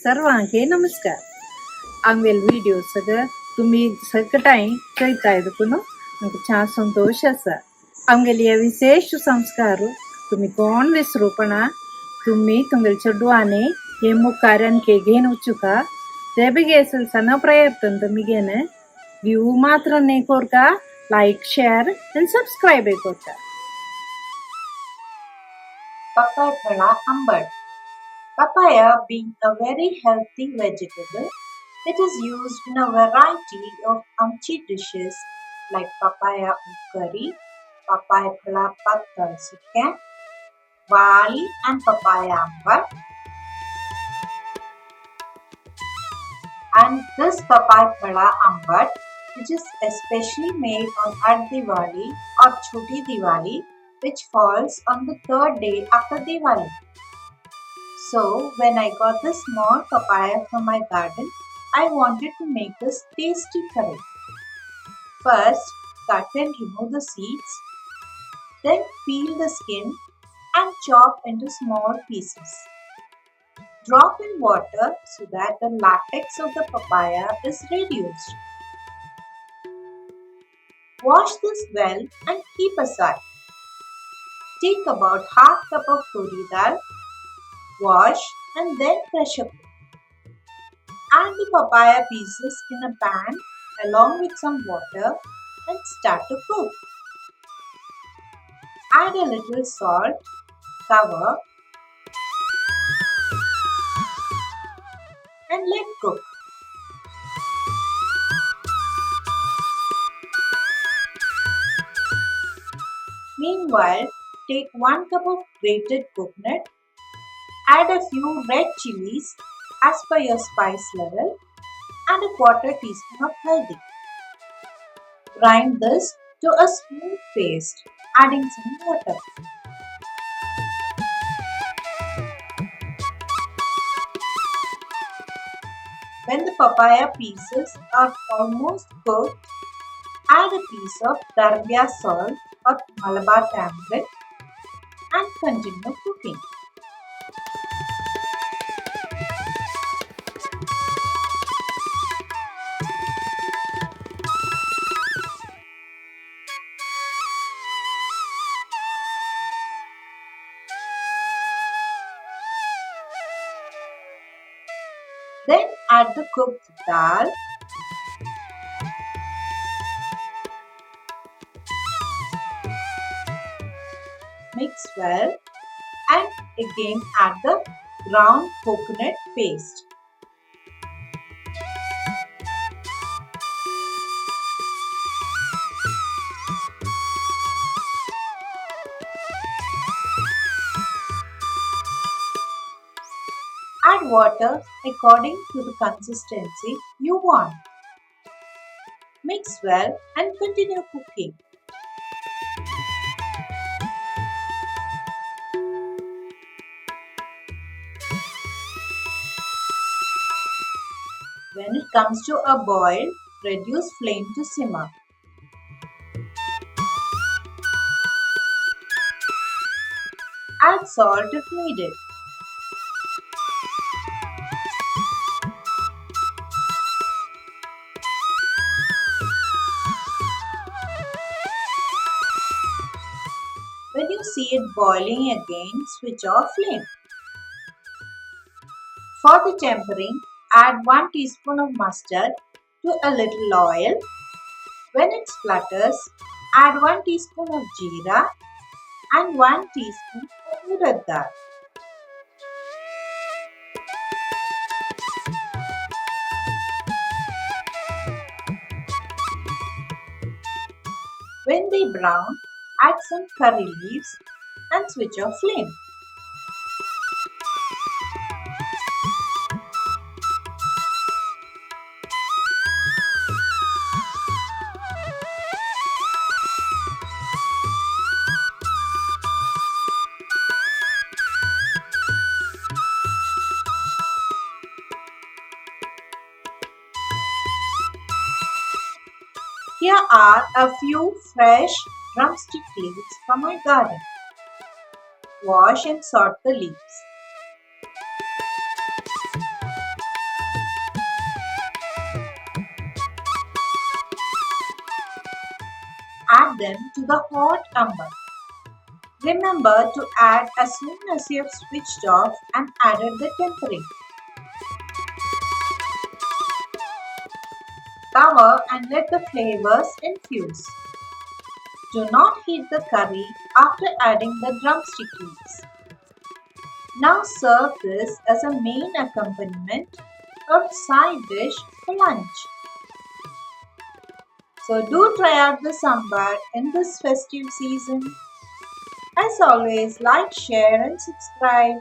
सर्वांके नमस्कार. आमगेल व्हिडिओ सगळं तुम्ही सगळ्यां चोयताय देखून आमक छान संतोष असा. आमगेल या विशेष संस्कार तुम्ही कोण विसरूपणा तुम्ही तुमगेल चड्डुआने हे मुखार्यान के घेन उचुका ते बी गेसल सना प्रयत्न तुम्ही घेणे व्यू मात्र नाही कोरका लाईक शेअर आणि subscribe Korka. Papayphala Ambat. Papaya being a very healthy vegetable, it is used in a variety of amchi dishes like papaya curry, Papayphala Chicken, Diwali and Papaya Ambat. And this Papayphala Ambat, which is especially made on Addiwali or chotti Diwali, which falls on the third day after Diwali. So, when I got this small papaya from my garden, I wanted to make this tasty curry. First, cut and remove the seeds, then peel the skin and chop into small pieces. Drop in water so that the latex of the papaya is reduced. Wash this well and keep aside. Take about half cup of turi dal, wash and then pressure cook. Add the papaya pieces in a pan along with some water and start to cook. Add a little salt, cover and let cook. Meanwhile, take 1 cup of grated coconut, add a few red chilies as per your spice level and a quarter teaspoon of haldi. Grind this to a smooth paste, adding some water. When the papaya pieces are almost cooked, add a piece of Darya salt or Malabar tamarind and continue cooking. Then add the cooked dal, mix well and again add the ground coconut paste. Add water according to the consistency you want. Mix well and continue cooking. When it comes to a boil, reduce flame to simmer. Add salt if needed. When you see it boiling again, switch off flame. For the tempering, add 1 teaspoon of mustard to a little oil. When it splutters, add 1 teaspoon of jeera and 1 teaspoon of urad dal. When they brown, add some curry leaves and switch off flame. Here are a few fresh drumstick leaves from my garden. Wash and sort the leaves. them to the hot amber. Remember to add as soon as you have switched off and added the tempering. Cover and let the flavors infuse. Do not heat the curry after adding the drumstick leaves. Now serve this as a main accompaniment or side dish for lunch. So do try out the sambar in this festive season. As always, like, share and subscribe.